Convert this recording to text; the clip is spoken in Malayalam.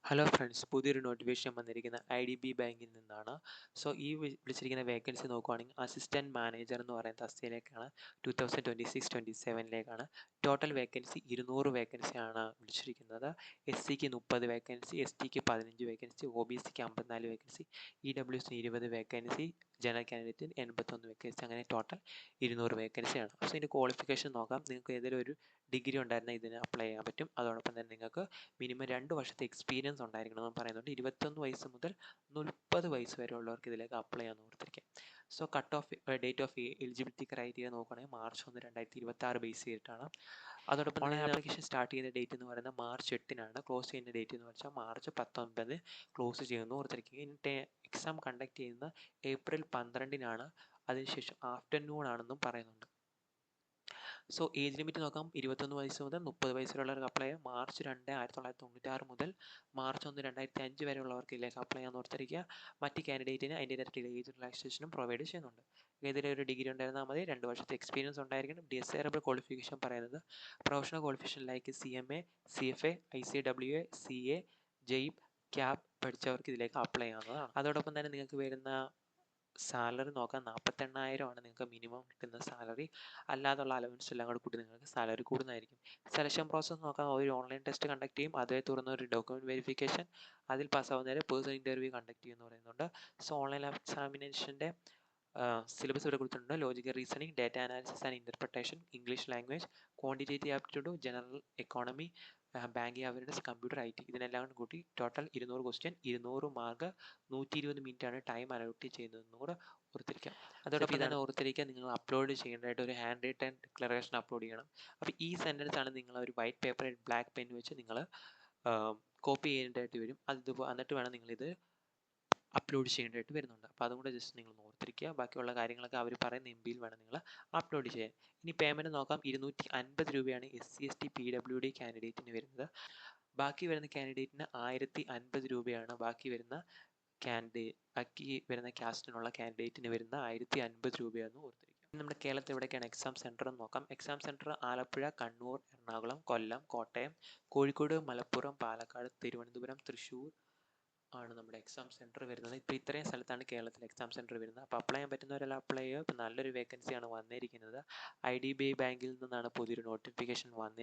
ഹലോ ഫ്രണ്ട്സ്, പുതിയൊരു നോട്ടിഫിക്കേഷൻ വന്നിരിക്കുന്ന IDB ബാങ്കിൽ നിന്നാണ്. സോ ഈ വിളിച്ചിരിക്കുന്ന വേക്കൻസി നോക്കുവാണെങ്കിൽ അസിസ്റ്റൻറ്റ് മാനേജർ എന്ന് പറയുന്ന തസ്തികയിലേക്കാണ്. 2026-27 ടോട്ടൽ വേക്കൻസി 200 വേക്കൻസിയാണ് വിളിച്ചിരിക്കുന്നത്. SCക്ക് 30 വേക്കൻസി, STക്ക് 15 വേക്കൻസി, OBCക്ക് 54 വേക്കൻസി, EWSന് 20 വേക്കൻസി, ജനറൽ കാൻഡിഡേറ്റിന് 81 വേക്കൻസി, അങ്ങനെ ടോട്ടൽ 200 വേക്കൻസിയാണ്. സോ ഇതിൻ്റെ ക്വാളിഫിക്കേഷൻ നോക്കാം. നിങ്ങൾക്ക് ഏതെങ്കിലും ഒരു ഡിഗ്രി ഉണ്ടായിരുന്ന ഇതിന് അപ്ലൈ ചെയ്യാൻ പറ്റും. അതോടൊപ്പം തന്നെ നിങ്ങൾക്ക് മിനിമം 2 വർഷത്തെ എക്സ്പീരിയൻസ് ഉണ്ടായിരിക്കണമെന്ന് പറയുന്നുണ്ട്. 21 വയസ്സ് മുതൽ 30 വയസ്സ് വരെ ഉള്ളവർക്ക് ഇതിലേക്ക് അപ്ലൈ ചെയ്യാൻ ഓർത്തിരിക്കാം. So cut off date of eligibility criteria നോക്കുകയാണെങ്കിൽ March 1, 2026 ബേസ് ചെയ്തിട്ടാണ്. അതോടൊപ്പം തന്നെ ആപ്ലിക്കേഷൻ സ്റ്റാർട്ട് ചെയ്യുന്ന ഡേറ്റ് എന്ന് പറയുന്നത് March 8 ക്ലോസ് ചെയ്യുന്ന ഡേറ്റ് എന്ന് വെച്ചാൽ March 19 ക്ലോസ് ചെയ്യുന്നു ഓർത്തിരിക്കുക. ഇനി എക്സാം കണ്ടക്ട് ചെയ്യുന്നത് April 12 അതിനുശേഷം ആഫ്റ്റർനൂൺ ആണെന്നും പറയുന്നുണ്ട്. സോ ഏജ് ലിമിറ്റ് നോക്കാം. 21 വയസ്സ് മുതൽ 30 വയസ്സ് വരെയുള്ളവർക്ക് അപ്ലൈ ചെയ്യാം. March 2, 1996 മുതൽ March 1, 2005 വരെയുള്ളവർക്ക് ഇതിലേക്ക് അപ്ലൈ ചെയ്യാൻ ഓർത്തിരിക്കുക. മറ്റ് കാൻഡിഡേറ്റിന് അതിൻ്റെ ഇരട്ടിയിൽ ഏജ് റിലാക്സേഷനും പ്രൊവൈഡ് ചെയ്യുന്നുണ്ട്. ഏതെങ്കിലും ഒരു ഡിഗ്രി ഉണ്ടായിരുന്നാൽ മതി. 2 വർഷത്തെ എക്സ്പീരിയൻസ് ഉണ്ടായിരിക്കണം. ഡിസൈറബിൾ ക്വാളിഫിക്കേഷൻ പറയുന്നത് professional qualification like CMA, CFA, ICWA, CA, JEB, CAP പഠിച്ചവർക്ക് ഇതിലേക്ക് അപ്ലൈ ചെയ്യാവുന്നതാണ്. അതോടൊപ്പം തന്നെ നിങ്ങൾക്ക് വരുന്ന സാലറി നോക്കാം. 48,000 നിങ്ങൾക്ക് മിനിമം കിട്ടുന്ന സാലറി. അല്ലാതുള്ള അലവൻസ് എല്ലാം കൂടി കൂട്ടി നിങ്ങൾക്ക് സാലറി കൂടുന്നതായിരിക്കും. സെലക്ഷൻ പ്രോസസ്സ് നോക്കാം. ഒരു ഓൺലൈൻ ടെസ്റ്റ് കണ്ടക്ട് ചെയ്യും. അതേ തുടർന്ന് ഒരു ഡോക്യുമെൻറ്റ് വെരിഫിക്കേഷൻ, അതിൽ പാസ്സാവുന്നവരെ പേഴ്സണൽ ഇൻ്റർവ്യൂ കണ്ടക്ട് ചെയ്യുമെന്ന് പറയുന്നുണ്ട്. സോ ഓൺലൈൻ എക്സാമിനേഷൻ്റെ സിലബസ് ഇവിടെ കൊടുത്തിട്ടുണ്ട്. Logical reasoning, data analysis and interpretation, English language, quantitative aptitude, general economy, banking awareness, computer IT ഇതിനെല്ലാം കൂട്ടി ടോട്ടൽ 200 ക്വസ്റ്റ്യൻ, 200 മാർക്ക്, 120 മിനിറ്റാണ് ടൈം അലോട്ട് ചെയ്യുന്നതെന്നും കൂടെ ഓർത്തിരിക്കാം. അതോടൊപ്പം തന്നെ ഓർത്തിരിക്കുക, നിങ്ങൾ അപ്ലോഡ് ചെയ്യേണ്ടതായിട്ട് ഒരു ഹാൻഡ് റിട്ടൺ ഡിക്ലറേഷൻ അപ്ലോഡ് ചെയ്യണം. അപ്പോൾ ഈ സെൻറ്റൻസ് ആണ് നിങ്ങൾ ഒരു വൈറ്റ് പേപ്പറിൽ ബ്ലാക്ക് പെൻ വെച്ച് നിങ്ങൾ കോപ്പി ചെയ്യേണ്ടതായിട്ട് വരും. എന്നിട്ട് വേണം നിങ്ങളിത് അപ്ലോഡ് ചെയ്യേണ്ടതായിട്ട് വരുന്നുണ്ട്. അപ്പോൾ അതും കൂടെ ജസ്റ്റ് നിങ്ങൾ ഓർത്തിരിക്കുക. ബാക്കിയുള്ള കാര്യങ്ങളൊക്കെ അവർ പറയുന്ന MBയിൽ വേണം നിങ്ങൾ അപ്ലോഡ് ചെയ്യാൻ. ഇനി പേയ്മെൻറ്റ് നോക്കാം. 250 രൂപയാണ് SC/ST PWD കാൻഡിഡേറ്റിന് വരുന്നത്. ബാക്കി വരുന്ന കാൻഡിഡേറ്റിന് 1050 രൂപയാണ്. ബാക്കി വരുന്ന കാസ്റ്റിനുള്ള കാൻഡിഡേറ്റിന് വരുന്ന 1050 രൂപയാണെന്ന് ഓർത്തിരിക്കുക. നമ്മുടെ കേരളത്തിൽ എവിടെയൊക്കെയാണ് എക്സാം സെൻറ്റർ എന്ന് നോക്കാം. എക്സാം സെൻറ്റർ ആലപ്പുഴ, കണ്ണൂർ, എറണാകുളം, കൊല്ലം, കോട്ടയം, കോഴിക്കോട്, മലപ്പുറം, പാലക്കാട്, തിരുവനന്തപുരം, തൃശ്ശൂർ ആണ് നമ്മുടെ എക്സാം സെൻറ്റർ വരുന്നത്. ഇപ്പോൾ ഇത്രയും സ്ഥലത്താണ് കേരളത്തിൽ എക്സാം സെൻറ്റർ വരുന്നത്. അപ്പോൾ അപ്ലൈ ചെയ്യാൻ പറ്റുന്നവരെല്ലാം അപ്ലൈ ചെയ്യുക. ഇപ്പോൾ നല്ലൊരു വേക്കൻസിയാണ് വന്നിരിക്കുന്നത്. IDB ബാങ്കിൽ നിന്നാണ് പുതിയൊരു നോട്ടിഫിക്കേഷൻ വന്നിരിക്കുന്നത്.